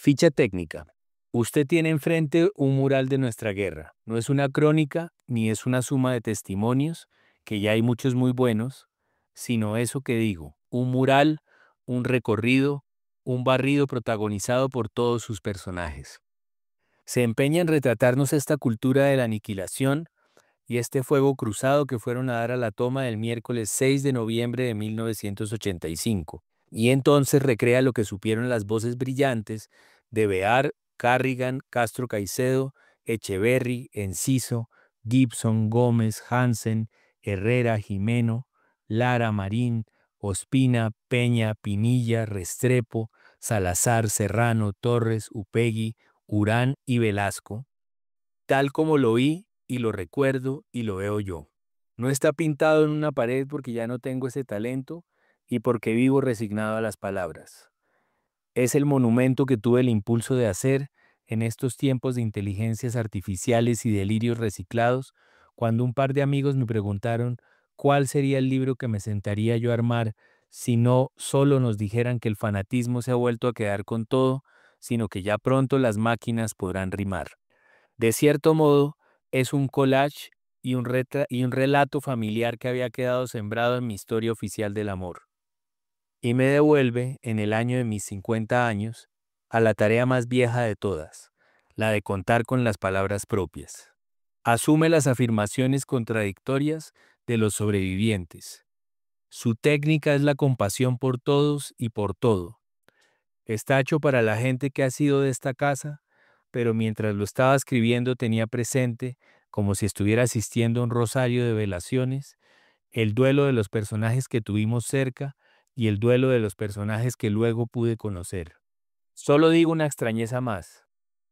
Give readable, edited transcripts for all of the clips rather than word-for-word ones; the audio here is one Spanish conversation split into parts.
Ficha técnica. Usted tiene enfrente un mural de nuestra guerra. No es una crónica ni es una suma de testimonios, que ya hay muchos muy buenos, sino eso que digo, un mural, un recorrido, un barrido protagonizado por todos sus personajes. Se empeña en retratarnos esta cultura de la aniquilación y este fuego cruzado que fueron a dar a la toma el miércoles 6 de noviembre de 1985. Y entonces recrea lo que supieron las voces brillantes de Bear, Carrigan, Castro Caicedo, Echeverry, Enciso, Gibson, Gómez, Hansen, Herrera, Jimeno, Lara, Marín, Ospina, Peña, Pinilla, Restrepo, Salazar, Serrano, Torres, Upegui, Urán y Velasco, tal como lo oí y lo recuerdo y lo veo yo. No está pintado en una pared porque ya no tengo ese talento y porque vivo resignado a las palabras. Es el monumento que tuve el impulso de hacer en estos tiempos de inteligencias artificiales y delirios reciclados, cuando un par de amigos me preguntaron cuál sería el libro que me sentaría yo a armar si no solo nos dijeran que el fanatismo se ha vuelto a quedar con todo, sino que ya pronto las máquinas podrán rimar. De cierto modo, es un collage y un relato familiar que había quedado sembrado en mi historia oficial del amor. Y me devuelve, en el año de mis 50 años, a la tarea más vieja de todas, la de contar con las palabras propias. Asume las afirmaciones contradictorias de los sobrevivientes. Su técnica es la compasión por todos y por todo. Está hecho para la gente que ha sido de esta casa, pero mientras lo estaba escribiendo tenía presente, como si estuviera asistiendo a un rosario de velaciones, el duelo de los personajes que tuvimos cerca y el duelo de los personajes que luego pude conocer. Solo digo una extrañeza más,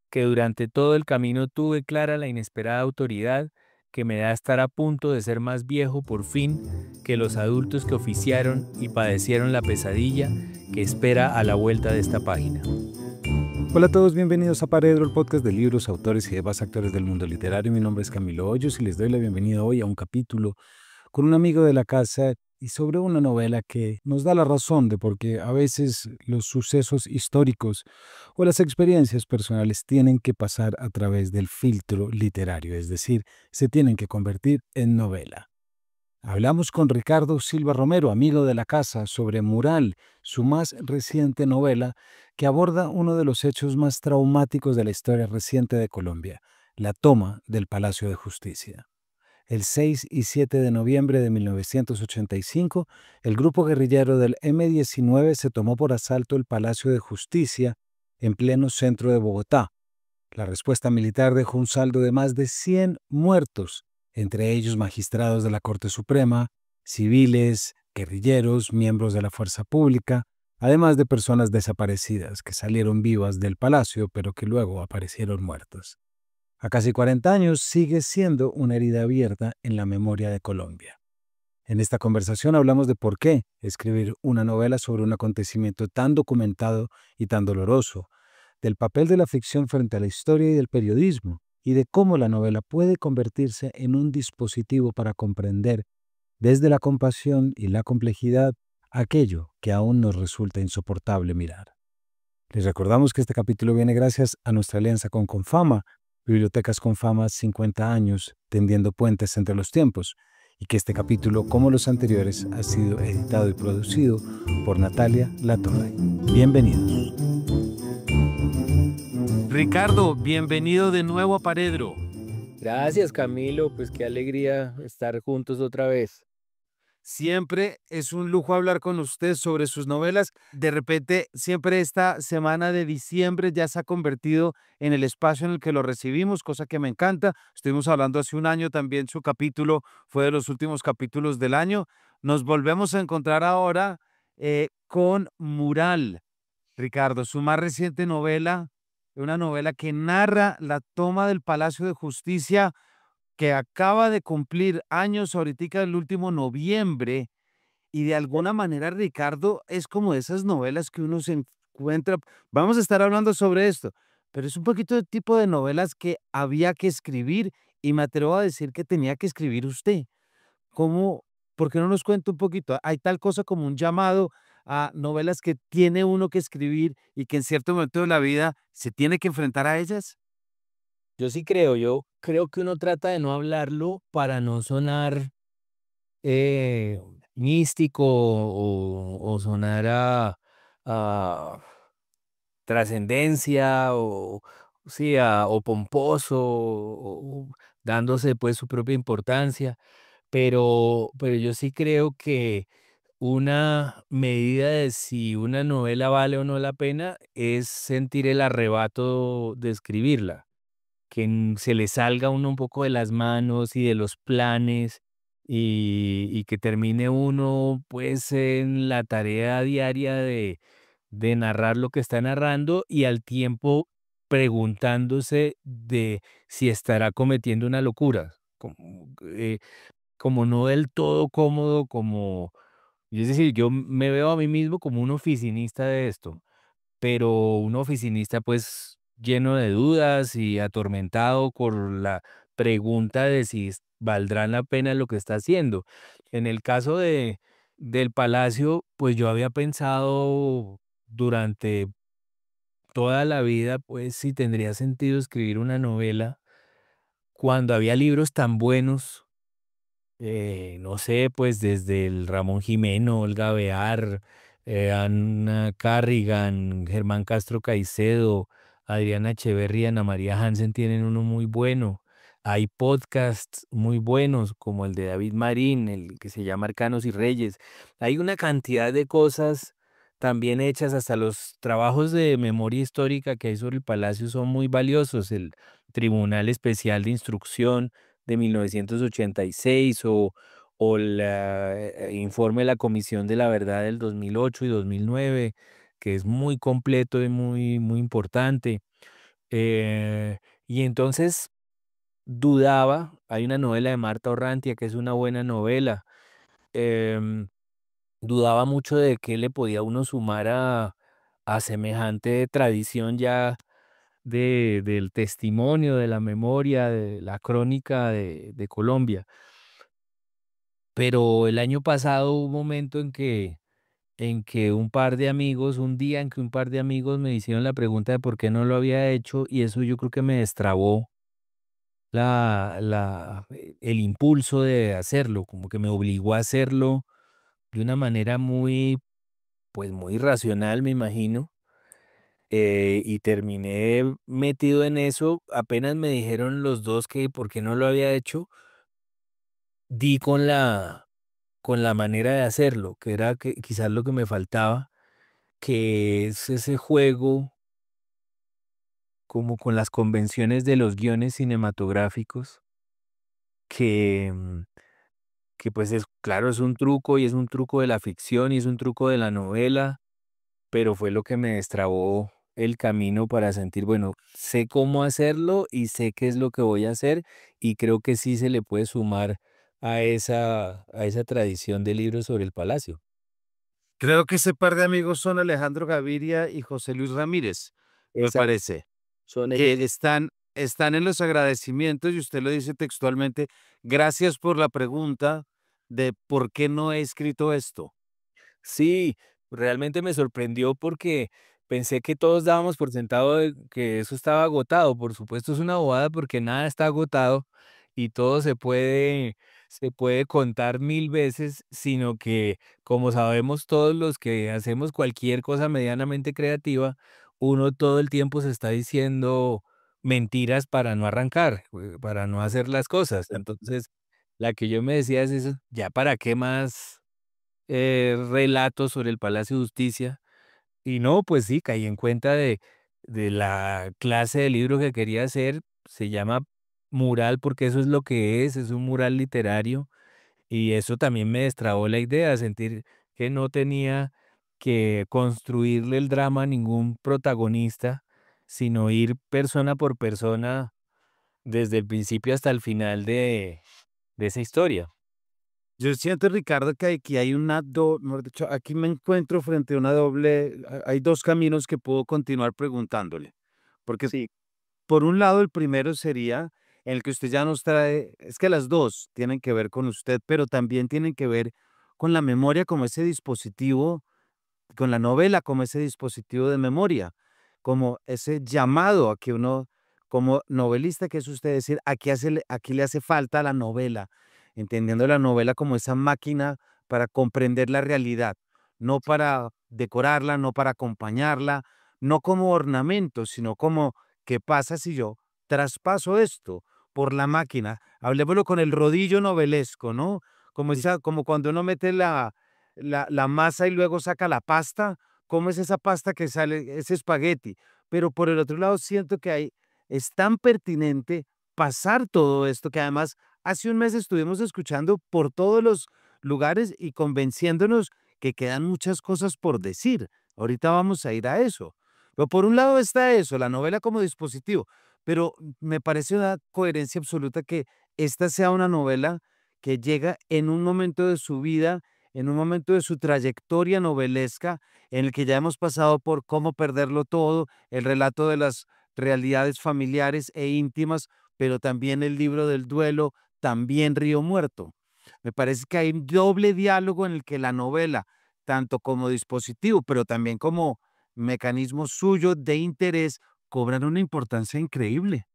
que durante todo el camino tuve clara la inesperada autoridad que me da estar a punto de ser más viejo por fin que los adultos que oficiaron y padecieron la pesadilla que espera a la vuelta de esta página. Hola a todos, bienvenidos a Paredro, el podcast de libros, autores y demás actores del mundo literario. Mi nombre es Camilo Hoyos y les doy la bienvenida hoy a un capítulo con un amigo de la casa y sobre una novela que nos da la razón de por qué a veces los sucesos históricos o las experiencias personales tienen que pasar a través del filtro literario, es decir, se tienen que convertir en novela. Hablamos con Ricardo Silva Romero, amigo de la casa, sobre Mural, su más reciente novela que aborda uno de los hechos más traumáticos de la historia reciente de Colombia, la toma del Palacio de Justicia. El 6 y 7 de noviembre de 1985, el grupo guerrillero del M-19 se tomó por asalto el Palacio de Justicia en pleno centro de Bogotá. La respuesta militar dejó un saldo de más de 100 muertos, entre ellos magistrados de la Corte Suprema, civiles, guerrilleros, miembros de la fuerza pública, además de personas desaparecidas que salieron vivas del palacio pero que luego aparecieron muertas. A casi 40 años sigue siendo una herida abierta en la memoria de Colombia. En esta conversación hablamos de por qué escribir una novela sobre un acontecimiento tan documentado y tan doloroso, del papel de la ficción frente a la historia y del periodismo, y de cómo la novela puede convertirse en un dispositivo para comprender, desde la compasión y la complejidad, aquello que aún nos resulta insoportable mirar. Les recordamos que este capítulo viene gracias a nuestra alianza con Confama, Bibliotecas Confama 50 años, tendiendo puentes entre los tiempos, y que este capítulo, como los anteriores, ha sido editado y producido por Natalia Latorre. Bienvenidos. Ricardo, bienvenido de nuevo a Paredro. Gracias, Camilo, pues qué alegría estar juntos otra vez. Siempre es un lujo hablar con usted sobre sus novelas. De repente, siempre esta semana de diciembre ya se ha convertido en el espacio en el que lo recibimos, cosa que me encanta. Estuvimos hablando hace un año también, su capítulo fue de los últimos capítulos del año. Nos volvemos a encontrar ahora con Mural. Ricardo, su más reciente novela, una novela que narra la toma del Palacio de Justicia que acaba de cumplir años ahorita el último noviembre y de alguna manera, Ricardo, es como de esas novelas que uno se encuentra. Vamos a estar hablando sobre esto, pero es un poquito de tipo de novelas que había que escribir y me atrevo a decir que tenía que escribir usted. ¿Cómo? ¿Por qué no nos cuenta un poquito? ¿Hay tal cosa como un llamado a novelas que tiene uno que escribir y que en cierto momento de la vida se tiene que enfrentar a ellas? Yo creo que uno trata de no hablarlo para no sonar eh, místico o sonar a trascendencia o, sí, o pomposo o dándose pues su propia importancia, pero yo sí creo que una medida de si una novela vale o no la pena es sentir el arrebato de escribirla, que se le salga a uno un poco de las manos y de los planes y que termine uno pues en la tarea diaria de narrar lo que está narrando y al tiempo preguntándose de si estará cometiendo una locura, como no del todo cómodo, como, es decir, yo me veo a mí mismo como un oficinista de esto, pero un oficinista pues lleno de dudas y atormentado por la pregunta de si valdrá la pena lo que está haciendo. En el caso del Palacio, pues yo había pensado durante toda la vida, pues si tendría sentido escribir una novela cuando había libros tan buenos, no sé, pues desde el Ramón Jimeno, Olga Bear, Anna Carrigan, Germán Castro Caicedo, Adriana Echeverría, Ana María Hansen tienen uno muy bueno. Hay podcasts muy buenos como el de David Marín, el que se llama Arcanos y Reyes. Hay una cantidad de cosas también hechas, hasta los trabajos de memoria histórica que hay sobre el palacio son muy valiosos. El Tribunal Especial de Instrucción de 1986 o el informe de la Comisión de la Verdad del 2008 y 2009, que es muy completo y muy importante. Eh, y entonces dudaba, hay una novela de Marta Orrantia que es una buena novela, em, dudaba mucho de qué le podía uno sumar a semejante tradición ya del testimonio, de la memoria, de la crónica de Colombia. Pero el año pasado hubo un momento en que un par de amigos, un día en que un par de amigos me hicieron la pregunta de por qué no lo había hecho y eso yo creo que me destrabó el impulso de hacerlo, como que me obligó a hacerlo de una manera muy, pues muy racional, me imagino. Y terminé metido en eso. Apenas me dijeron los dos que por qué no lo había hecho, di con la manera de hacerlo, que era que quizás lo que me faltaba, que es ese juego como con las convenciones de los guiones cinematográficos, que, que pues es claro, es un truco y es un truco de la ficción y es un truco de la novela, pero fue lo que me destrabó el camino para sentir, bueno, sé cómo hacerlo y sé qué es lo que voy a hacer y creo que sí se le puede sumar a esa tradición de libros sobre el palacio. Creo que ese par de amigos son Alejandro Gaviria y José Luis Ramírez, me Exacto, parece, son ellos. que están en los agradecimientos y usted lo dice textualmente, gracias por la pregunta de por qué no he escrito esto. Sí, realmente me sorprendió porque pensé que todos dábamos por sentado de que eso estaba agotado. Por supuesto, es una bobada porque nada está agotado y todo se puede contar mil veces, sino que como sabemos todos los que hacemos cualquier cosa medianamente creativa, uno todo el tiempo se está diciendo mentiras para no arrancar, para no hacer las cosas. Entonces, la que yo me decía es eso, ya para qué más relatos sobre el Palacio de Justicia. Y no, pues sí, caí en cuenta de la clase de libro que quería hacer. Se llama mural porque eso es lo que es un mural literario. Y eso también me destrabó la idea, sentir que no tenía que construirle el drama a ningún protagonista, sino ir persona por persona desde el principio hasta el final de esa historia. Yo siento, Ricardo, que aquí hay mejor dicho, aquí me encuentro frente a una doble, hay dos caminos que puedo continuar preguntándole, porque Sí. por un lado, el primero sería el que usted ya nos trae, es que las dos tienen que ver con usted, pero también tienen que ver con la memoria como ese dispositivo con la novela como ese dispositivo de memoria, como ese llamado a que uno, como novelista, que es usted decir, aquí le hace falta la novela, entendiendo la novela como esa máquina para comprender la realidad, no para decorarla, no para acompañarla, no como ornamento, sino como, ¿qué pasa si yo traspaso esto por la máquina? Hablemoslo con el rodillo novelesco, ¿no? Como cuando uno mete la masa y luego saca la pasta, ¿cómo es esa pasta que sale? Ese espagueti. Pero por el otro lado siento que es tan pertinente pasar todo esto que además hace un mes estuvimos escuchando por todos los lugares y convenciéndonos que quedan muchas cosas por decir. Ahorita vamos a ir a eso. Pero por un lado está eso, la novela como dispositivo, pero me parece una coherencia absoluta que esta sea una novela que llega en un momento de su vida, en un momento de su trayectoria novelesca, en el que ya hemos pasado por cómo perderlo todo, el relato de las realidades familiares e íntimas, pero también el libro del duelo, también Río Muerto. Me parece que hay un doble diálogo en el que la novela, tanto como dispositivo, pero también como mecanismo suyo de interés, cobran una importancia increíble.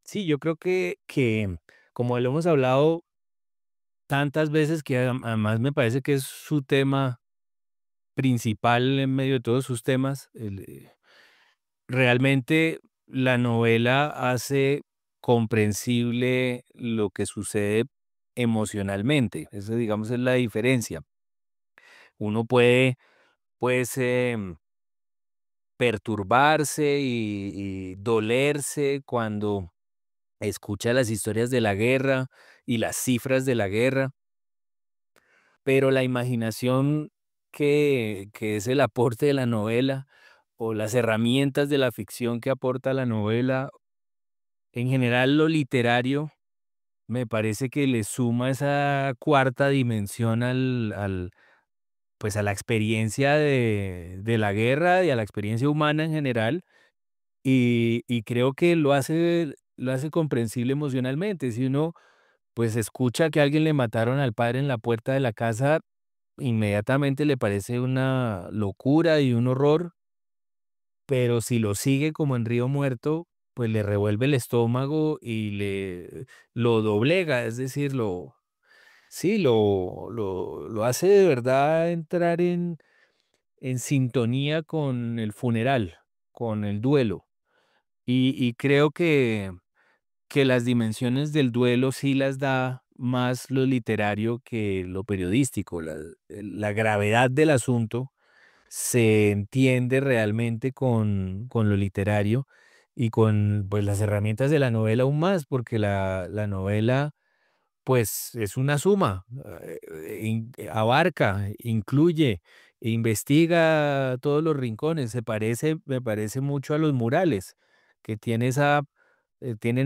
Sí, yo creo que como lo hemos hablado tantas veces que además me parece que es su tema principal en medio de todos sus temas, realmente la novela hace comprensible lo que sucede emocionalmente. Esa, digamos, es la diferencia. Uno puede, pues, perturbarse y dolerse cuando escucha las historias de la guerra y las cifras de la guerra, pero la imaginación que es el aporte de la novela o las herramientas de la ficción que aporta la novela, en general lo literario, me parece que le suma esa cuarta dimensión pues a la experiencia de la guerra y a la experiencia humana en general. Y creo que lo hace comprensible emocionalmente. Si uno, pues, escucha que a alguien le mataron al padre en la puerta de la casa, inmediatamente le parece una locura y un horror, pero si lo sigue como en Río Muerto, pues, le revuelve el estómago y lo doblega, es decir, sí, lo hace de verdad entrar en sintonía con el funeral, con el duelo. Y creo que las dimensiones del duelo sí las da más lo literario que lo periodístico. La gravedad del asunto se entiende realmente con lo literario y con, pues, las herramientas de la novela aún más, porque la novela, pues, es una suma, abarca, incluye, investiga todos los rincones. Me parece mucho a los murales, que tienen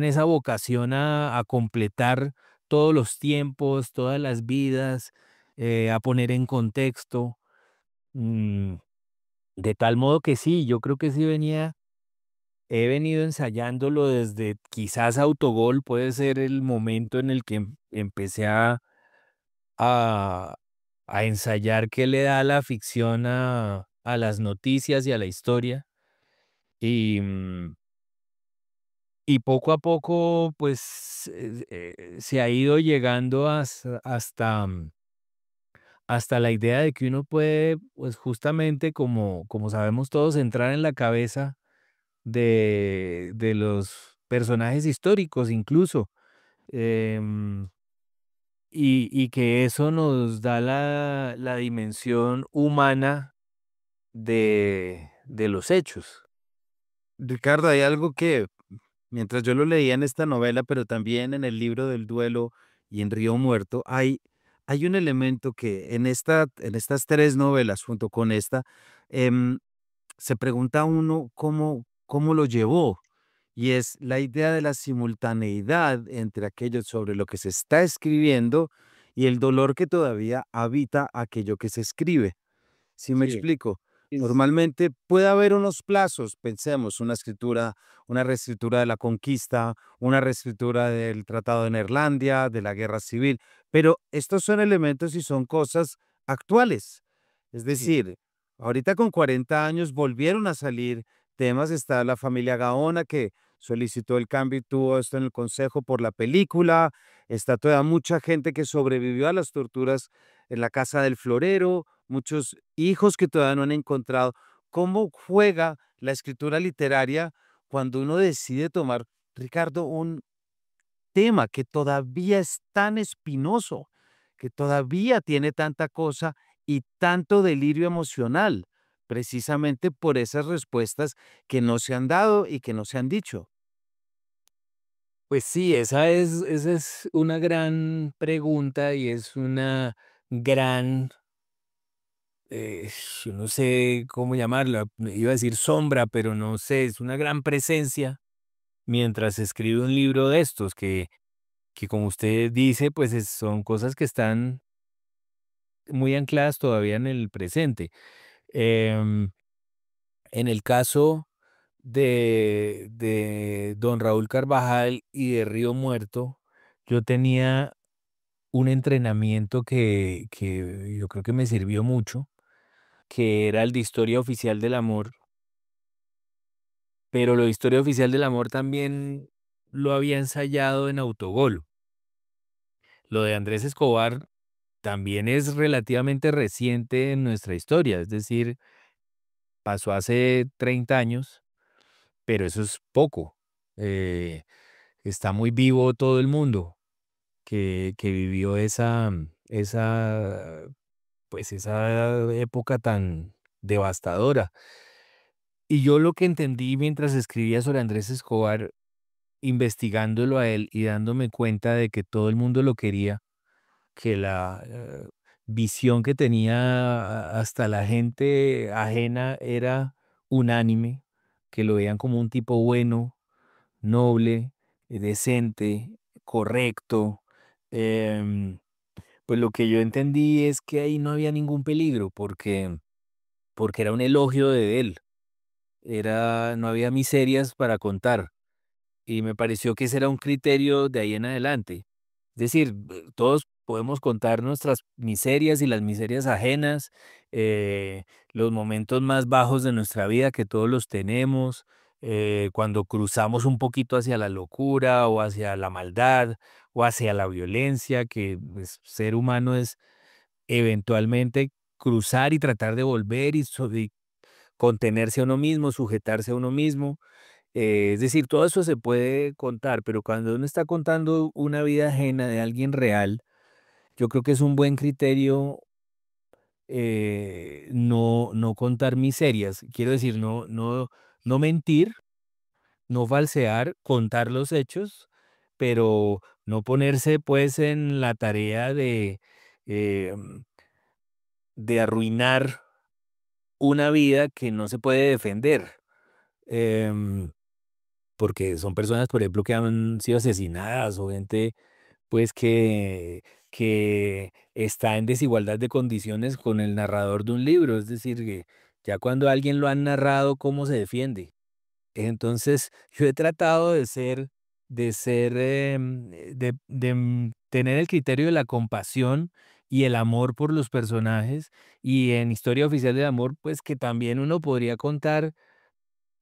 esa vocación a completar todos los tiempos, todas las vidas, a poner en contexto, mm, de tal modo que sí, yo creo que sí he venido ensayándolo desde quizás Autogol, puede ser el momento en el que empecé a a ensayar qué le da la ficción a las noticias y a la historia. Y, y poco a poco, pues, se ha ido llegando hasta la idea de que uno puede, pues, justamente como sabemos todos, entrar en la cabeza de los personajes históricos incluso. em, y que eso nos da la dimensión humana de los hechos. Ricardo, hay algo que mientras yo lo leía en esta novela, pero también en el libro del duelo y en Río Muerto, hay un elemento que en estas tres novelas, junto con esta, em, se pregunta uno cómo lo llevó. Y es la idea de la simultaneidad entre aquello sobre lo que se está escribiendo y el dolor que todavía habita aquello que se escribe. ¿Sí me Sí, explico? es Normalmente puede haber unos plazos, pensemos, una reescritura de la conquista, una reescritura del Tratado de Neerlandia, de la Guerra Civil, pero estos son elementos y son cosas actuales. Es sí, decir, Ahorita con 40 años volvieron a salir temas. Está la familia Gaona que solicitó el cambio y tuvo esto en el consejo por la película. Está toda mucha gente que sobrevivió a las torturas en la casa del florero, muchos hijos que todavía no han encontrado. ¿Cómo juega la escritura literaria cuando uno decide tomar, Ricardo, un tema que todavía es tan espinoso, que todavía tiene tanta cosa y tanto delirio emocional, precisamente por esas respuestas que no se han dado y que no se han dicho? Pues sí, esa es una gran pregunta y es una gran, yo no sé cómo llamarla, iba a decir sombra, pero no sé, es una gran presencia mientras escribe un libro de estos, que como usted dice, pues son cosas que están muy ancladas todavía en el presente. Em, en el caso de don Raúl Carvajal y de Río Muerto, yo tenía un entrenamiento que yo creo que me sirvió mucho, que era el de Historia Oficial del Amor, pero lo de Historia Oficial del Amor también lo había ensayado en Autogol. Lo de Andrés Escobar también es relativamente reciente en nuestra historia, es decir, pasó hace 30 años, pero eso es poco. Eh, Está muy vivo todo el mundo que vivió esa época tan devastadora. Y yo lo que entendí mientras escribía sobre Andrés Escobar, investigándolo a él y dándome cuenta de que todo el mundo lo quería, que la visión que tenía hasta la gente ajena era unánime, que lo veían como un tipo bueno, noble, decente, correcto. em, pues lo que yo entendí es que ahí no había ningún peligro, porque era un elogio de él, no había miserias para contar. Y me pareció que ese era un criterio de ahí en adelante. Es decir, todos podemos contar nuestras miserias y las miserias ajenas, los momentos más bajos de nuestra vida que todos los tenemos, cuando cruzamos un poquito hacia la locura o hacia la maldad o hacia la violencia, que pues, ser humano es eventualmente cruzar y tratar de volver y contenerse a uno mismo, sujetarse a uno mismo. Es decir, todo eso se puede contar, pero cuando uno está contando una vida ajena de alguien real, yo creo que es un buen criterio no contar miserias. Quiero decir, no mentir, no falsear, contar los hechos, pero no ponerse pues en la tarea eh, de arruinar una vida que no se puede defender. Em, Porque son personas, por ejemplo, que han sido asesinadas o gente, pues, que está en desigualdad de condiciones con el narrador de un libro. Es decir, que ya cuando alguien lo han narrado, ¿cómo se defiende? Entonces, yo he tratado de tener el criterio de la compasión y el amor por los personajes. Y en Historia Oficial del Amor, pues, que también uno podría contar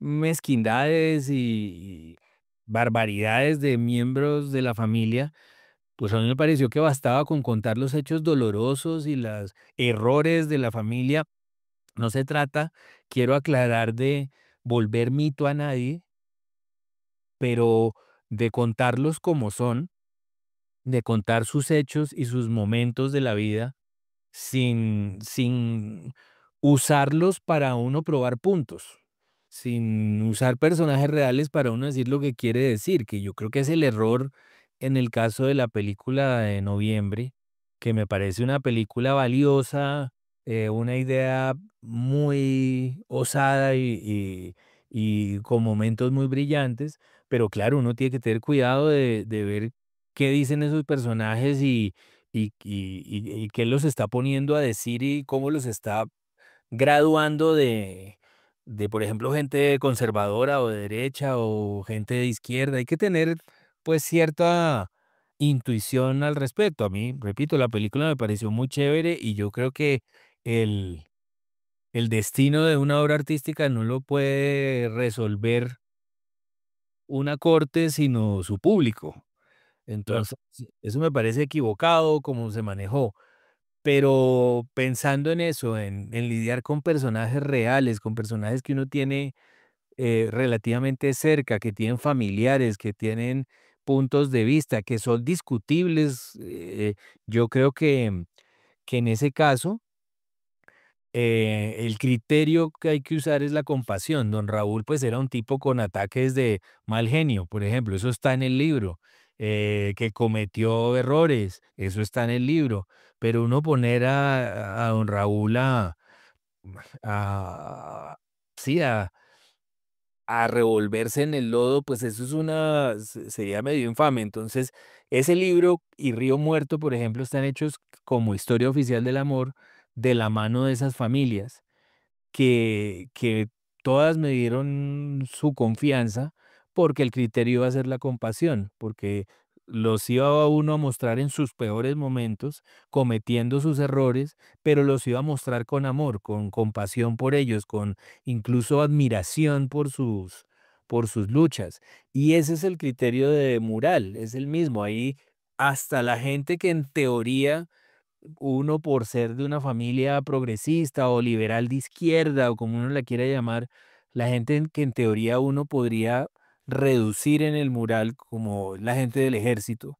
mezquindades y barbaridades de miembros de la familia, pues a mí me pareció que bastaba con contar los hechos dolorosos y los errores de la familia. No se trata, quiero aclarar, de volver mito a nadie, pero de contarlos como son, de contar sus hechos y sus momentos de la vida sin usarlos para uno probar puntos, sin usar personajes reales para uno decir lo que quiere decir, que yo creo que es el error en el caso de la película de Noviembre, que me parece una película valiosa, una idea muy osada y con momentos muy brillantes, pero claro, uno tiene que tener cuidado de ver qué dicen esos personajes y qué los está poniendo a decir y cómo los está graduando por ejemplo, gente conservadora o de derecha o gente de izquierda. Hay que tener, pues, cierta intuición al respecto. A mí, repito, la película me pareció muy chévere y yo creo que el, el destino de una obra artística no lo puede resolver una corte, sino su público. Claro. Entonces, eso me parece equivocado como se manejó. Pero pensando en eso, en lidiar con personajes reales, con personajes que uno tiene relativamente cerca, que tienen familiares, que tienen puntos de vista, que son discutibles, yo creo que en ese caso el criterio que hay que usar es la compasión. Don Raúl, pues era un tipo con ataques de mal genio, por ejemplo, eso está en el libro, que cometió errores, eso está en el libro, pero uno poner a don Raúl a, sí, a revolverse en el lodo, pues eso es sería medio infame. Entonces, ese libro y Río Muerto, por ejemplo, están hechos como historia oficial del amor de la mano de esas familias que todas me dieron su confianza, porque el criterio iba a ser la compasión, porque los iba a uno a mostrar en sus peores momentos, cometiendo sus errores, pero los iba a mostrar con amor, con compasión por ellos, con incluso admiración por sus luchas. Y ese es el criterio de Mural, es el mismo. Ahí hasta la gente que en teoría uno por ser de una familia progresista o liberal de izquierda o como uno la quiera llamar, la gente que en teoría uno podría reducir en el mural como la gente del ejército,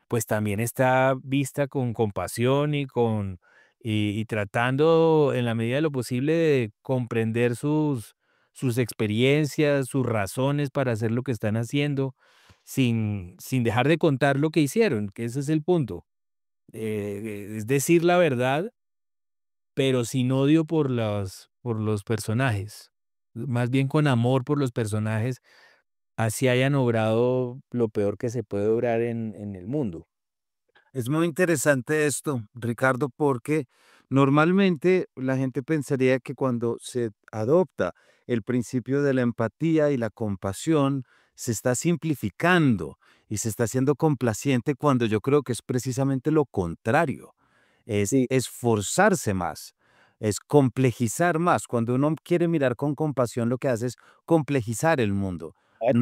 pues también está vista con compasión y tratando en la medida de lo posible de comprender sus experiencias, sus razones para hacer lo que están haciendo, sin dejar de contar lo que hicieron, que ese es el punto. Es decir la verdad, pero sin odio por los personajes, más bien con amor por los personajes, así hayan obrado lo peor que se puede obrar en el mundo. Es muy interesante esto, Ricardo, porque normalmente la gente pensaría que cuando se adopta el principio de la empatía y la compasión, se está simplificando y se está siendo complaciente cuando yo creo que es precisamente lo contrario. Es Sí, esforzarse más, es complejizar más. Cuando uno quiere mirar con compasión, lo que hace es complejizar el mundo, claro,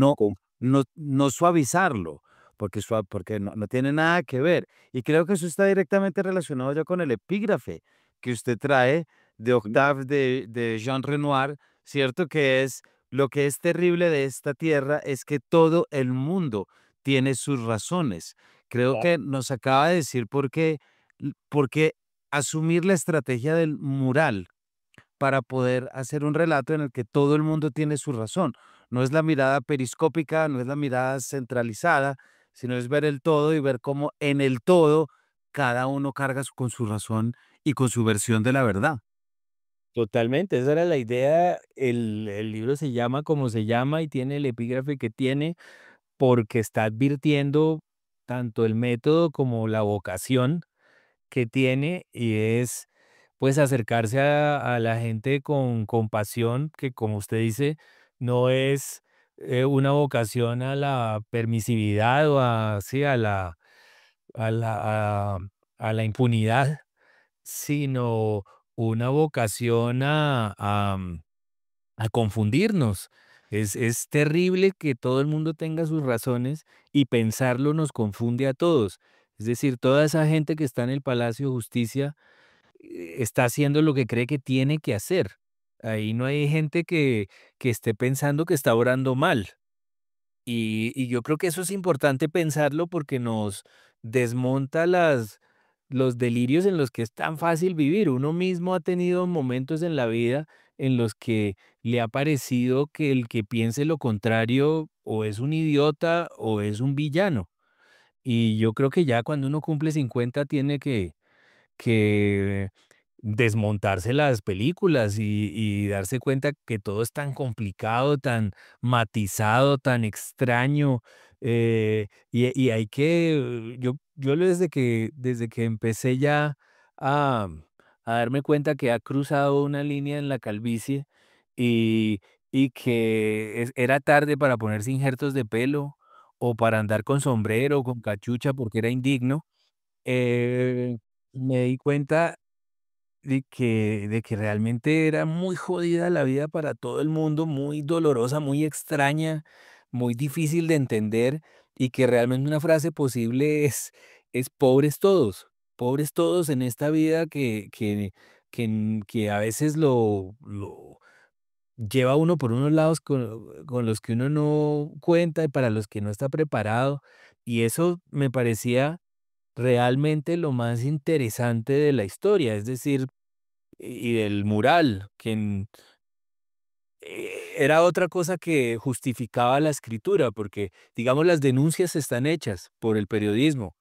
no, no suavizarlo, porque, porque no tiene nada que ver. Y creo que eso está directamente relacionado ya con el epígrafe que usted trae de Octave de Jean Renoir, ¿cierto? Que es lo que es terrible de esta tierra es que todo el mundo tiene sus razones. Creo que nos acaba de decir por qué asumir la estrategia del mural para poder hacer un relato en el que todo el mundo tiene su razón. No es la mirada periscópica, no es la mirada centralizada, sino es ver el todo y ver cómo en el todo cada uno carga con su razón y con su versión de la verdad. totalmente, esa era la idea. El libro se llama como se llama y tiene el epígrafe que tiene, porque está advirtiendo tanto el método como la vocación que tiene, y es pues acercarse a la gente con compasión, que como usted dice, no es una vocación a la permisividad o sí, a la, a, a la impunidad, sino una vocación a confundirnos. Es terrible que todo el mundo tenga sus razones y pensarlo nos confunde a todos. Es decir, toda esa gente que está en el Palacio de Justicia está haciendo lo que cree que tiene que hacer. Ahí no hay gente que esté pensando que está orando mal. Y yo creo que eso es importante pensarlo porque nos desmonta los delirios en los que es tan fácil vivir. Uno mismo ha tenido momentos en la vida en los que le ha parecido que el que piense lo contrario o es un idiota o es un villano. Y yo creo que ya cuando uno cumple 50 tiene que desmontarse las películas y darse cuenta que todo es tan complicado, tan matizado, tan extraño, y hay que, yo desde que empecé ya a, a darme cuenta que ha cruzado una línea en la calvicie y, y que era tarde para ponerse injertos de pelo o para andar con sombrero o con cachucha porque era indigno, eh, me di cuenta de que realmente era muy jodida la vida para todo el mundo, muy dolorosa, muy extraña, muy difícil de entender y que realmente una frase posible es pobres todos en esta vida que a veces lo lleva a uno por unos lados con los que uno no cuenta y para los que no está preparado. Y eso me parecía realmente lo más interesante de la historia, es decir, y del mural, era otra cosa que justificaba la escritura, porque, digamos, las denuncias están hechas por el periodismo,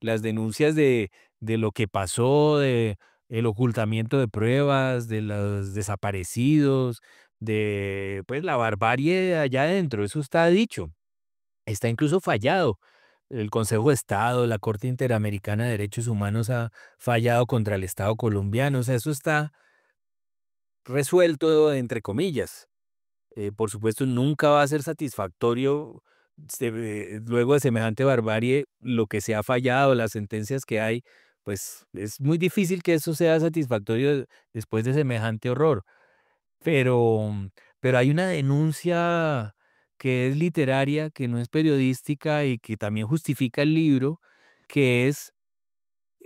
las denuncias de lo que pasó, de el ocultamiento de pruebas, de los desaparecidos, de, pues, la barbarie allá adentro, eso está dicho, está incluso fallado. El Consejo de Estado, la Corte Interamericana de Derechos Humanos ha fallado contra el Estado colombiano, o sea, eso está resuelto entre comillas. Por supuesto, nunca va a ser satisfactorio luego de semejante barbarie lo que se ha fallado, las sentencias que hay, pues es muy difícil que eso sea satisfactorio después de semejante horror. Pero, pero hay una denuncia que es literaria, que no es periodística y que también justifica el libro, que es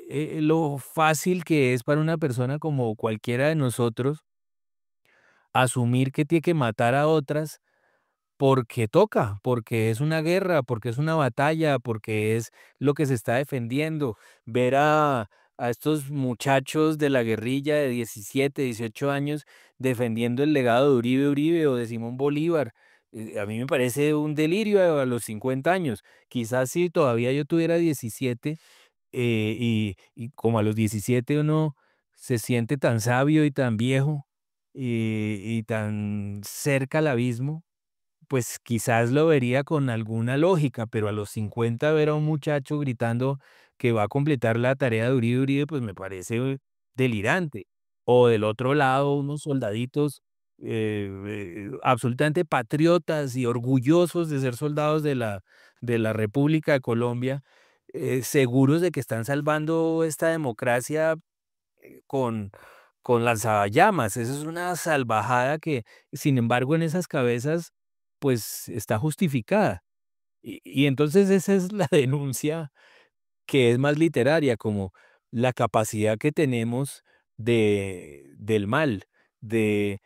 lo fácil que es para una persona como cualquiera de nosotros asumir que tiene que matar a otras porque toca, porque es una guerra, porque es una batalla, porque es lo que se está defendiendo. Ver a estos muchachos de la guerrilla de 17, 18 años defendiendo el legado de Uribe Uribe o de Simón Bolívar. A mí me parece un delirio a los 50 años. Quizás si todavía yo tuviera 17 y como a los 17 uno se siente tan sabio y tan viejo y tan cerca al abismo, pues quizás lo vería con alguna lógica, pero a los 50 ver a un muchacho gritando que va a completar la tarea de Uribe Uribe, pues me parece delirante. O del otro lado, unos soldaditos absolutamente patriotas y orgullosos de ser soldados de la República de Colombia, seguros de que están salvando esta democracia con, con lanzallamas. Eso es una salvajada que, sin embargo, en esas cabezas, pues está justificada. Y entonces esa es la denuncia que es más literaria, como la capacidad que tenemos del mal, de,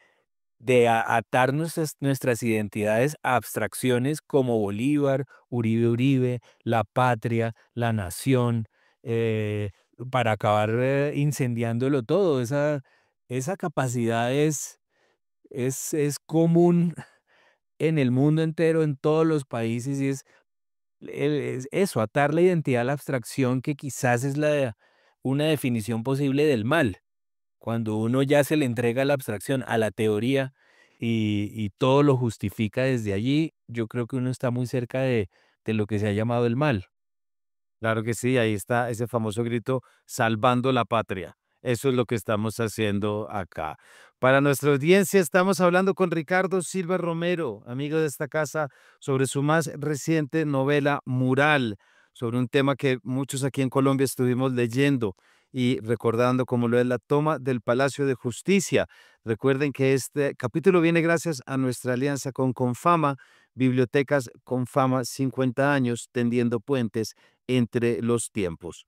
de atar nuestras identidades a abstracciones como Bolívar, Uribe Uribe, la patria, la nación, eh, para acabar incendiándolo todo. Esa capacidad es común en el mundo entero, en todos los países, y es eso, atar la identidad a la abstracción, que quizás es una definición posible del mal. Cuando uno ya se le entrega la abstracción a la teoría y todo lo justifica desde allí, yo creo que uno está muy cerca de lo que se ha llamado el mal. Claro que sí, ahí está ese famoso grito, salvando la patria. Eso es lo que estamos haciendo acá. Para nuestra audiencia, estamos hablando con Ricardo Silva Romero, amigo de esta casa, sobre su más reciente novela Mural, sobre un tema que muchos aquí en Colombia estuvimos leyendo y recordando como lo es la toma del Palacio de Justicia. Recuerden que este capítulo viene gracias a nuestra alianza con Confama, Bibliotecas Confama, 50 años tendiendo puentes entre los tiempos.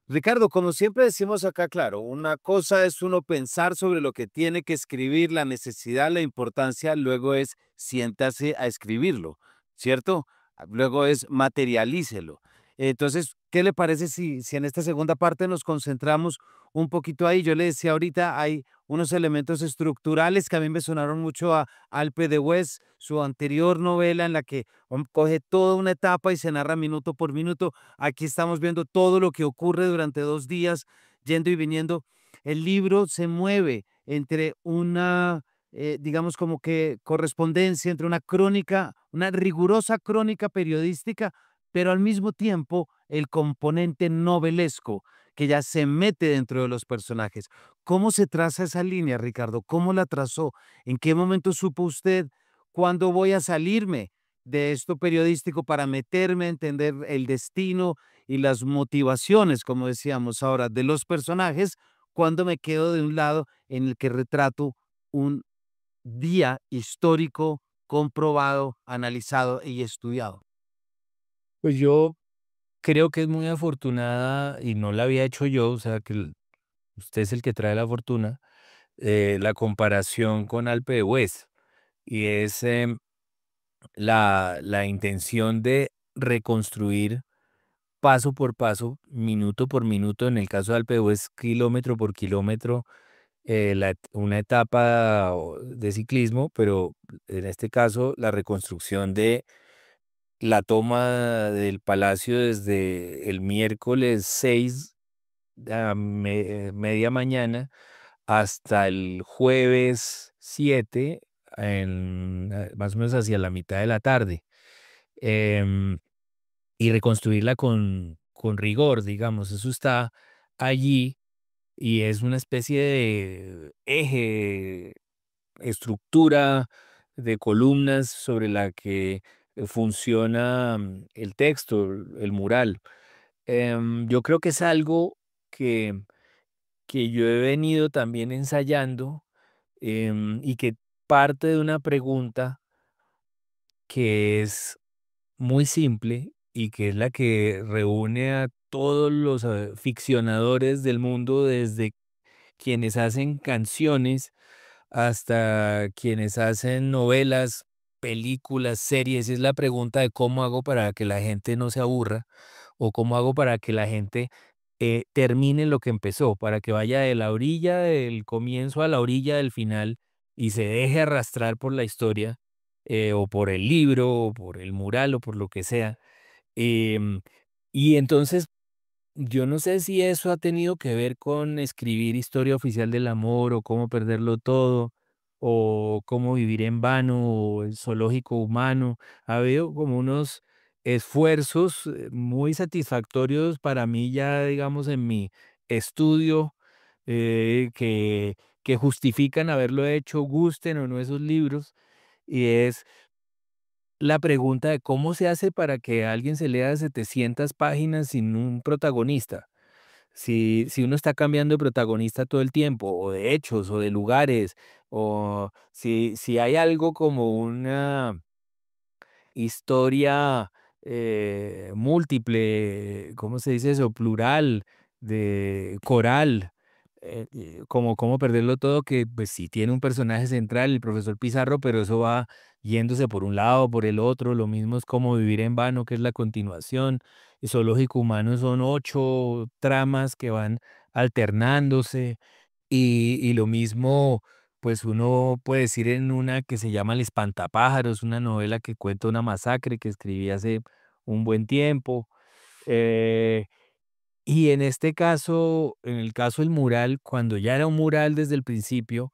Ricardo, como siempre decimos acá, claro, una cosa es uno pensar sobre lo que tiene que escribir, la necesidad, la importancia, luego es siéntase a escribirlo, ¿cierto? Luego es materialícelo. Entonces, ¿qué le parece si en esta segunda parte nos concentramos un poquito ahí? Yo le decía ahorita, hay unos elementos estructurales que a mí me sonaron mucho a Alpe de West, su anterior novela en la que coge toda una etapa y se narra minuto por minuto. Aquí estamos viendo todo lo que ocurre durante 2 días, yendo y viniendo. El libro se mueve entre una, digamos, como que correspondencia entre una crónica, una rigurosa crónica periodística, pero al mismo tiempo el componente novelesco que ya se mete dentro de los personajes. ¿Cómo se traza esa línea, Ricardo? ¿Cómo la trazó? ¿En qué momento supo usted cuándo voy a salirme de esto periodístico para meterme a entender el destino y las motivaciones, como decíamos ahora, de los personajes? cuando me quedo de un lado en el que retrato un día histórico comprobado, analizado y estudiado. Pues yo creo que es muy afortunada y no la había hecho yo, o sea, que usted es el que trae la fortuna, la comparación con Alpe d'Huez y es la intención de reconstruir paso por paso, minuto por minuto, en el caso de Alpe d'Huez, kilómetro por kilómetro, una etapa de ciclismo, pero en este caso la reconstrucción de la toma del palacio desde el miércoles 6 a media mañana hasta el jueves 7 más o menos hacia la mitad de la tarde. em, y reconstruirla con rigor, digamos, eso está allí y es una especie de eje, estructura de columnas sobre la que funciona el texto, el mural. Yo creo que es algo que, que yo he venido también ensayando, y que parte de una pregunta que es muy simple y que es la que reúne a todos los ficcionadores del mundo, desde quienes hacen canciones hasta quienes hacen novelas, películas, series. Es la pregunta de cómo hago para que la gente no se aburra o cómo hago para que la gente termine lo que empezó, para que vaya de la orilla del comienzo a la orilla del final y se deje arrastrar por la historia, o por el libro o por el mural o por lo que sea. Em, y entonces yo no sé si eso ha tenido que ver con escribir Historia Oficial del Amor o Cómo Perderlo Todo o Cómo Vivir en Vano o El Zoológico Humano. Ha habido como unos esfuerzos muy satisfactorios para mí ya, digamos, en mi estudio, que justifican haberlo hecho, gusten o no esos libros. Y es la pregunta de cómo se hace para que alguien se lea 700 páginas sin un protagonista. Si uno está cambiando de protagonista todo el tiempo, o de hechos, o de lugares, o si hay algo como una historia múltiple, ¿cómo se dice eso? Plural, de coral, como cómo perderlo todo, que pues sí tiene un personaje central, el profesor Pizarro, pero eso va yéndose por un lado, por el otro. Lo mismo es como Vivir en Vano, que es la continuación. Y Zoológico Humano son 8 tramas que van alternándose. Y lo mismo, pues uno puede decir en una que se llama El Espantapájaros, una novela que cuenta una masacre que escribí hace un buen tiempo. eh, y en este caso, en el caso del mural, cuando ya era un mural desde el principio,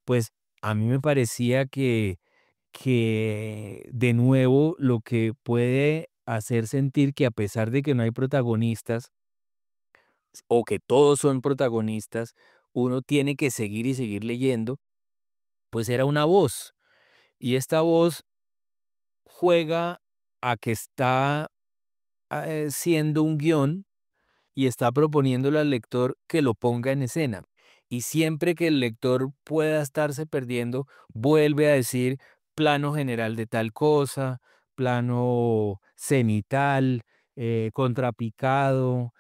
pues a mí me parecía que de nuevo lo que puede hacer sentir que a pesar de que no hay protagonistas, o que todos son protagonistas, uno tiene que seguir y seguir leyendo, pues era una voz. Y esta voz juega a que está siendo un guión y está proponiéndole al lector que lo ponga en escena. Y siempre que el lector pueda estarse perdiendo, vuelve a decir plano general de tal cosa, plano cenital, contrapicado,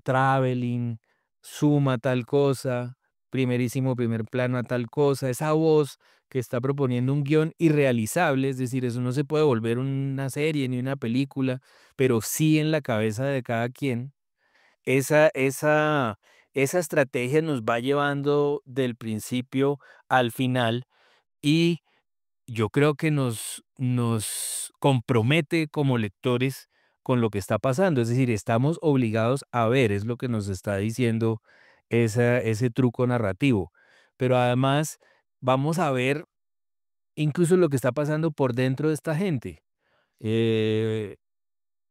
traveling, suma tal cosa, primerísimo primer plano a tal cosa. Esa voz que está proponiendo un guión irrealizable, es decir, eso no se puede volver una serie ni una película, pero sí en la cabeza de cada quien. Esa estrategia nos va llevando del principio al final y yo creo que nos compromete como lectores con lo que está pasando. Es decir, estamos obligados a ver, es lo que nos está diciendo ese truco narrativo. Pero además vamos a ver incluso lo que está pasando por dentro de esta gente. Eh,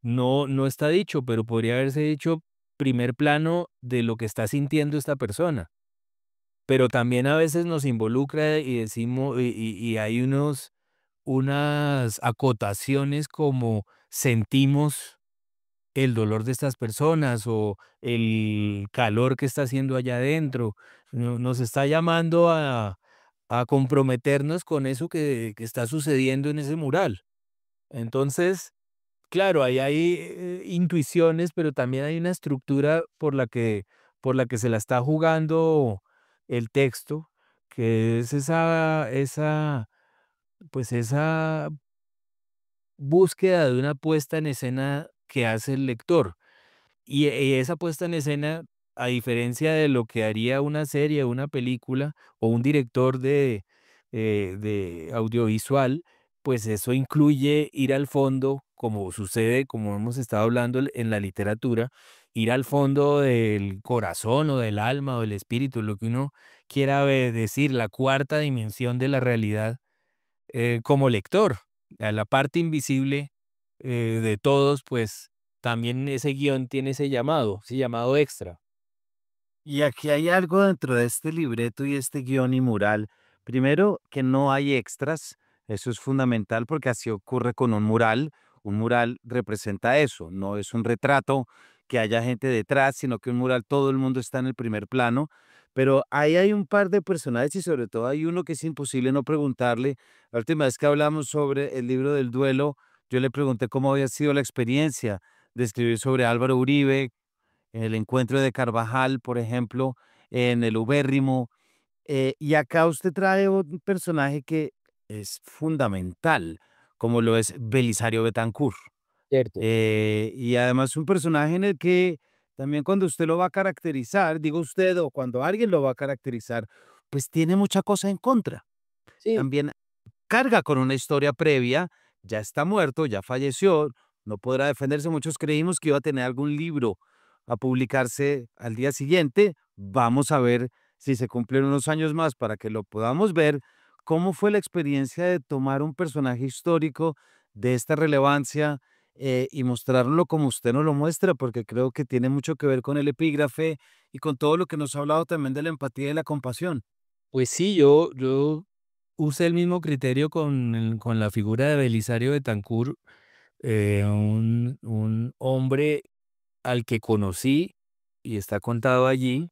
no está dicho, pero podría haberse dicho primer plano de lo que está sintiendo esta persona. Pero también a veces nos involucra y decimos, y hay unas acotaciones como sentimos el dolor de estas personas o el calor que está haciendo allá adentro. Nos está llamando a comprometernos con eso que está sucediendo en ese mural. Entonces, claro, ahí hay intuiciones, pero también hay una estructura por la que se la está jugando el texto, que es pues esa búsqueda de una puesta en escena que hace el lector. Y esa puesta en escena, a diferencia de lo que haría una serie, una película o un director de audiovisual, pues eso incluye ir al fondo, como sucede, como hemos estado hablando en la literatura, ir al fondo del corazón o del alma o del espíritu, lo que uno quiera decir, la cuarta dimensión de la realidad como lector, a la parte invisible de todos, pues también ese guión tiene ese llamado extra. Y aquí hay algo dentro de este libreto y este guión y mural. Primero, que no hay extras. Eso es fundamental porque así ocurre con un mural. Un mural representa eso, no es un retrato que haya gente detrás, sino que un mural todo el mundo está en el primer plano. Pero ahí hay un par de personajes y sobre todo hay uno que es imposible no preguntarle. La última vez que hablamos sobre el libro del duelo, yo le pregunté cómo había sido la experiencia de escribir sobre Álvaro Uribe, en el encuentro de Carvajal, por ejemplo, en el Ubérrimo. Y acá usted trae un personaje que es fundamental, como lo es Belisario Betancur. Cierto. Y además un personaje en el que también cuando usted lo va a caracterizar, digo usted, o cuando alguien lo va a caracterizar, pues tiene mucha cosa en contra. Sí, También carga con una historia previa, ya está muerto, ya falleció, no podrá defenderse. Muchos creímos que iba a tener algún libro a publicarse al día siguiente. Vamos a ver si se cumplen unos años más para que lo podamos ver. ¿Cómo fue la experiencia de tomar un personaje histórico de esta relevancia y mostrarlo como usted nos lo muestra? Porque creo que tiene mucho que ver con el epígrafe y con todo lo que nos ha hablado también de la empatía y la compasión. pues sí, yo usé el mismo criterio con la figura de Belisario Betancur, un hombre al que conocí y está contado allí.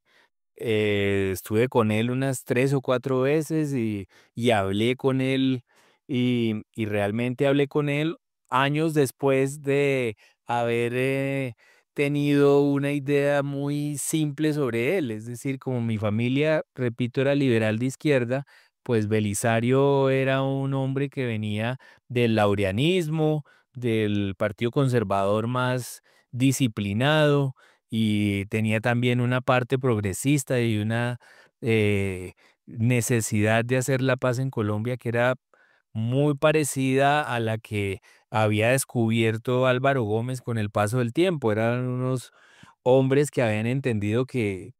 Estuve con él unas 3 o 4 veces y hablé con él, y realmente hablé con él años después de haber, tenido una idea muy simple sobre él. Es decir, como mi familia, repito, era liberal de izquierda, pues Belisario era un hombre que venía del laureanismo, del partido conservador más disciplinado, y tenía también una parte progresista y una necesidad de hacer la paz en Colombia que era muy parecida a la que había descubierto Álvaro Gómez con el paso del tiempo. Eran unos hombres que habían entendido que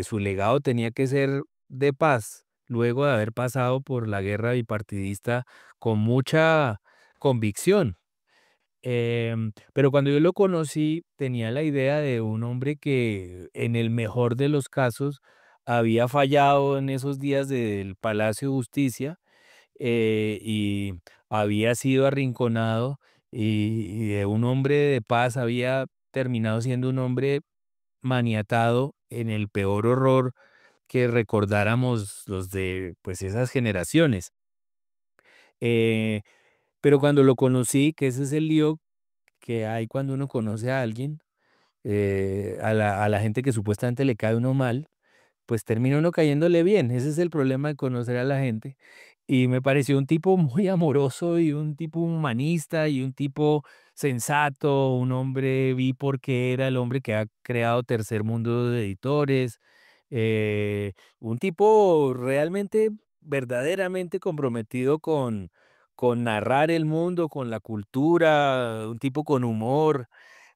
su legado tenía que ser de paz, luego de haber pasado por la guerra bipartidista con mucha convicción. Pero cuando yo lo conocí, tenía la idea de un hombre que, en el mejor de los casos, había fallado en esos días del Palacio de Justicia, y había sido arrinconado, y de un hombre de paz había terminado siendo un hombre maniatado en el peor horror que recordáramos los de, pues, esas generaciones. Eh, pero cuando lo conocí, que ese es el lío que hay cuando uno conoce a alguien, a la gente que supuestamente le cae uno mal, pues termina uno cayéndole bien. Ese es el problema de conocer a la gente. Y me pareció un tipo muy amoroso y un tipo humanista y un tipo sensato, un hombre, vi por qué era el hombre que ha creado Tercer Mundo de Editores, un tipo realmente, verdaderamente comprometido con narrar el mundo, con la cultura, un tipo con humor.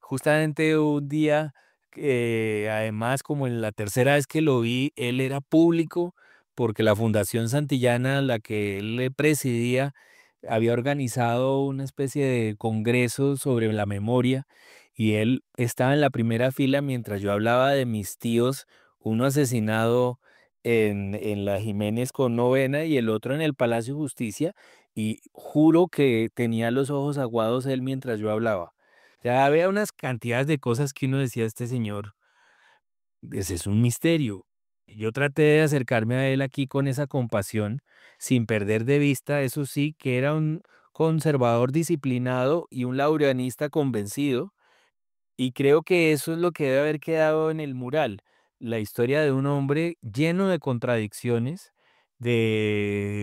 Justamente un día además, como en la tercera vez que lo vi, él era público porque la Fundación Santillana, la que él le presidía, había organizado una especie de congreso sobre la memoria, y él estaba en la primera fila mientras yo hablaba de mis tíos, uno asesinado en la Jiménez con novena y el otro en el Palacio de Justicia, y juro que tenía los ojos aguados él mientras yo hablaba. sea, había unas cantidades de cosas que uno decía, este señor, ese es un misterio. Yo traté de acercarme a él aquí con esa compasión, sin perder de vista, eso sí, que era un conservador disciplinado y un laureanista convencido, y creo que eso es lo que debe haber quedado en el mural, la historia de un hombre lleno de contradicciones,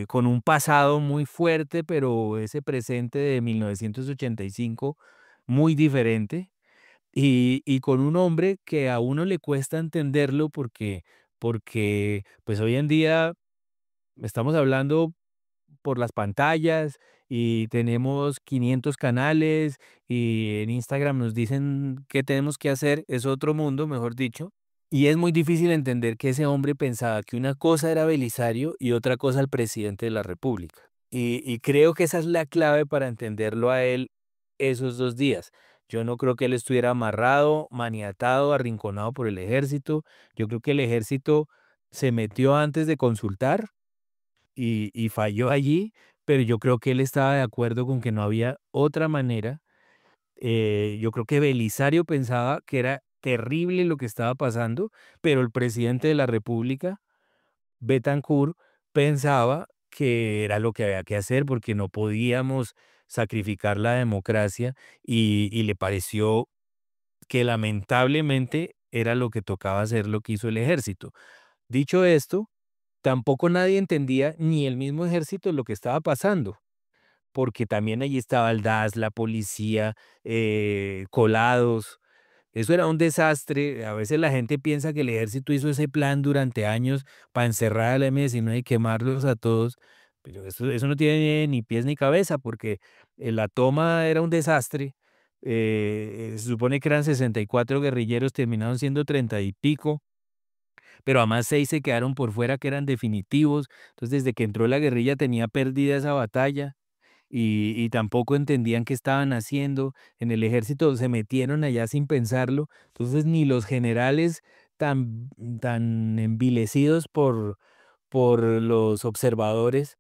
con un pasado muy fuerte, pero ese presente de 1985 muy diferente, y con un hombre que a uno le cuesta entenderlo porque pues hoy en día estamos hablando por las pantallas y tenemos 500 canales y en Instagram nos dicen qué tenemos que hacer, es otro mundo, mejor dicho. Y es muy difícil entender que ese hombre pensaba que una cosa era Belisario y otra cosa el presidente de la República. Y creo que esa es la clave para entenderlo a él esos 2 días. Yo no creo que él estuviera amarrado, maniatado, arrinconado por el ejército. Yo creo que el ejército se metió antes de consultar y falló allí, pero yo creo que él estaba de acuerdo con que no había otra manera. Yo creo que Belisario pensaba que era terrible lo que estaba pasando, pero el presidente de la República, Betancur, pensaba que era lo que había que hacer porque no podíamos sacrificar la democracia y le pareció que lamentablemente era lo que tocaba hacer lo que hizo el ejército. Dicho esto, tampoco nadie entendía, ni el mismo ejército, lo que estaba pasando, porque también allí estaba el DAS, la policía, colados. Eso era un desastre. A veces la gente piensa que el ejército hizo ese plan durante años para encerrar al M-19 y quemarlos a todos, pero eso no tiene ni pies ni cabeza, porque la toma era un desastre. Se supone que eran 64 guerrilleros, terminaron siendo 30 y pico, pero además 6 se quedaron por fuera que eran definitivos. Entonces, desde que entró la guerrilla tenía perdida esa batalla y tampoco entendían qué estaban haciendo. En el ejército se metieron allá sin pensarlo. Entonces, ni los generales tan, tan envilecidos por los observadores,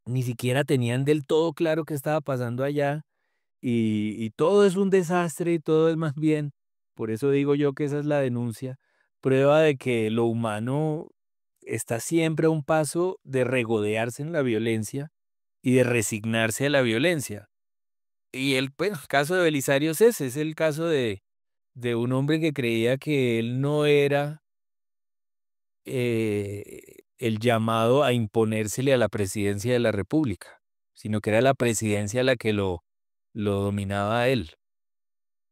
ni siquiera tenían del todo claro qué estaba pasando allá. Y todo es un desastre y todo es más bien, por eso digo yo que esa es la denuncia, prueba de que lo humano está siempre a un paso de regodearse en la violencia y de resignarse a la violencia. Y el, bueno, el caso de Belisario es ese, es el caso de un hombre que creía que él no era el llamado a imponérsele a la presidencia de la República, sino que era la presidencia la que lo dominaba a él.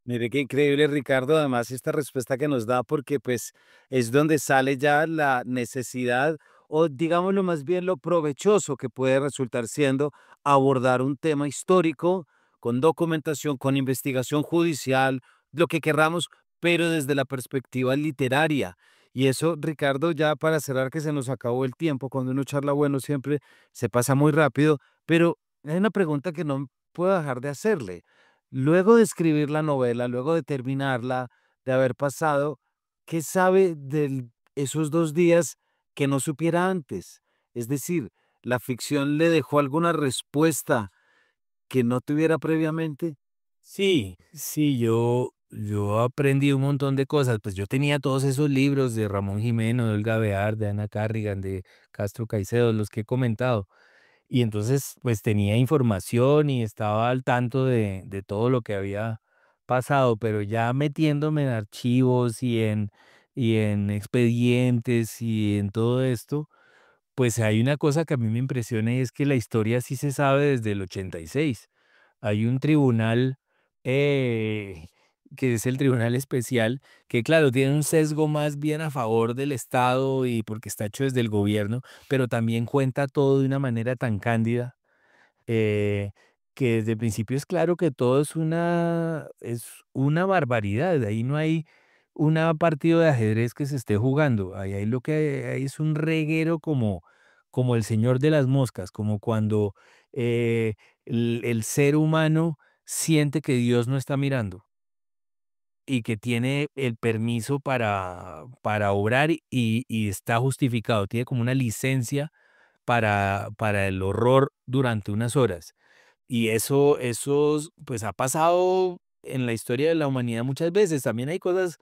Mire qué increíble, Ricardo, además esta respuesta que nos da, porque pues es donde sale ya la necesidad o digámoslo más bien lo provechoso que puede resultar siendo abordar un tema histórico con documentación, con investigación judicial, lo que querramos, pero desde la perspectiva literaria. Y eso, Ricardo, ya para cerrar que se nos acabó el tiempo, cuando uno charla bueno siempre se pasa muy rápido, pero hay una pregunta que no puedo dejar de hacerle. Luego de escribir la novela, luego de terminarla, de haber pasado, ¿qué sabe de esos 2 días que no supiera antes? Es decir, ¿la ficción le dejó alguna respuesta que no tuviera previamente? Sí, sí, yo aprendí un montón de cosas. Pues yo tenía todos esos libros de Ramón Jimeno, de Olga Bear, de Ana Carrigan, de Castro Caicedo, los que he comentado. Y entonces, pues tenía información y estaba al tanto de todo lo que había pasado, pero ya metiéndome en archivos y en expedientes y en todo esto, pues hay una cosa que a mí me impresiona y es que la historia sí se sabe desde el 86. Hay un tribunal eh, que es el Tribunal Especial, que claro, tiene un sesgo más bien a favor del Estado y porque está hecho desde el gobierno, pero también cuenta todo de una manera tan cándida eh, que desde el principio es claro que todo es una barbaridad. Ahí no hay una partido de ajedrez que se esté jugando. Ahí lo que hay es un reguero como el señor de las moscas, como cuando eh, el ser humano siente que Dios no está mirando y que tiene el permiso para obrar y está justificado, tiene como una licencia para el horror durante unas horas. Y eso, pues ha pasado en la historia de la humanidad muchas veces. También hay cosas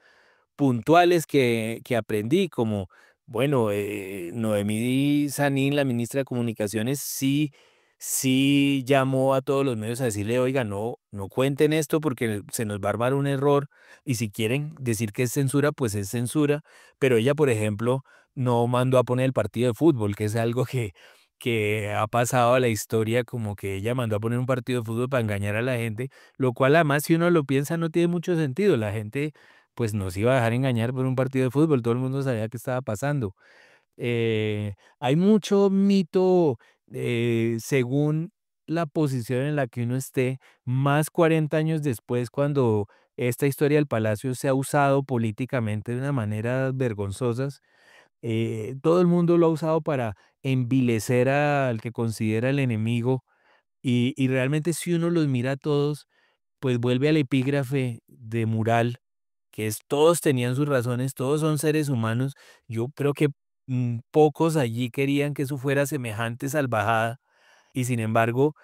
puntuales que aprendí, como, bueno, Noemí Sanín, la ministra de Comunicaciones, sí llamó a todos los medios a decirle, oiga, no cuenten esto porque se nos va a armar un error, y si quieren decir que es censura, pues es censura, pero ella, por ejemplo, no mandó a poner el partido de fútbol, que es algo que ha pasado a la historia, como que ella mandó a poner un partido de fútbol para engañar a la gente, lo cual además, si uno lo piensa, no tiene mucho sentido. La gente pues nos iba a dejar engañar por un partido de fútbol, todo el mundo sabía qué estaba pasando. Hay mucho mito, según la posición en la que uno esté, más 40 años después, cuando esta historia del palacio se ha usado políticamente de una manera vergonzosas. Todo el mundo lo ha usado para envilecer al que considera el enemigo, y realmente, si uno los mira a todos, pues vuelve al epígrafe de Mural, que es todos tenían sus razones, todos son seres humanos. Yo creo que pocos allí querían que eso fuera semejante salvajada, y sin embargo,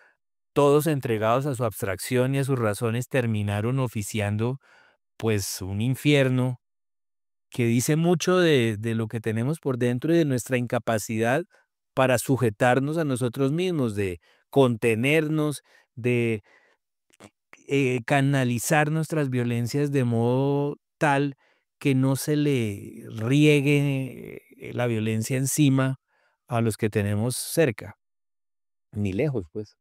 todos entregados a su abstracción y a sus razones terminaron oficiando pues un infierno que dice mucho de lo que tenemos por dentro y de nuestra incapacidad para sujetarnos a nosotros mismos, de contenernos, de canalizar nuestras violencias de modo tal que no se le riegue la violencia encima a los que tenemos cerca, ni lejos, pues.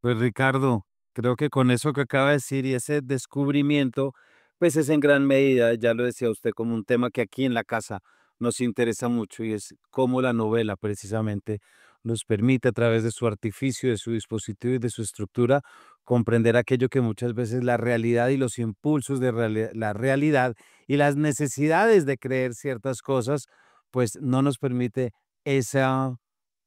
Pues Ricardo, creo que con eso que acaba de decir y ese descubrimiento, pues es en gran medida, ya lo decía usted, como un tema que aquí en la casa nos interesa mucho y es cómo la novela precisamente nos permite a través de su artificio, de su dispositivo y de su estructura comprender aquello que muchas veces la realidad y los impulsos de la realidad y las necesidades de creer ciertas cosas, pues no nos permite esa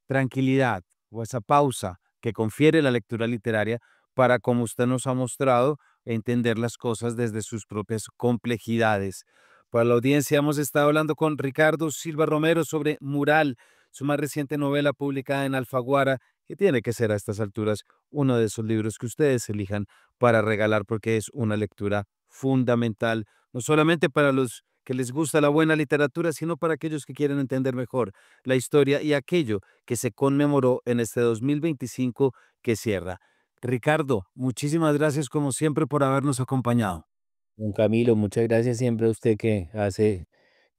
tranquilidad o esa pausa que confiere la lectura literaria para, como usted nos ha mostrado, entender las cosas desde sus propias complejidades. Para la audiencia hemos estado hablando con Ricardo Silva Romero sobre Mural, su más reciente novela publicada en Alfaguara, que tiene que ser a estas alturas uno de esos libros que ustedes elijan para regalar porque es una lectura fundamental, no solamente para los que les gusta la buena literatura, sino para aquellos que quieren entender mejor la historia y aquello que se conmemoró en este 2025 que cierra. Ricardo, muchísimas gracias como siempre por habernos acompañado. Don Camilo, muchas gracias siempre a usted que hace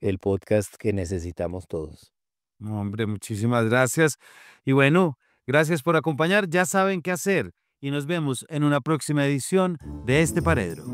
el podcast que necesitamos todos. No, hombre, muchísimas gracias. Y bueno, gracias por acompañar. Ya saben qué hacer y nos vemos en una próxima edición de este Paredro.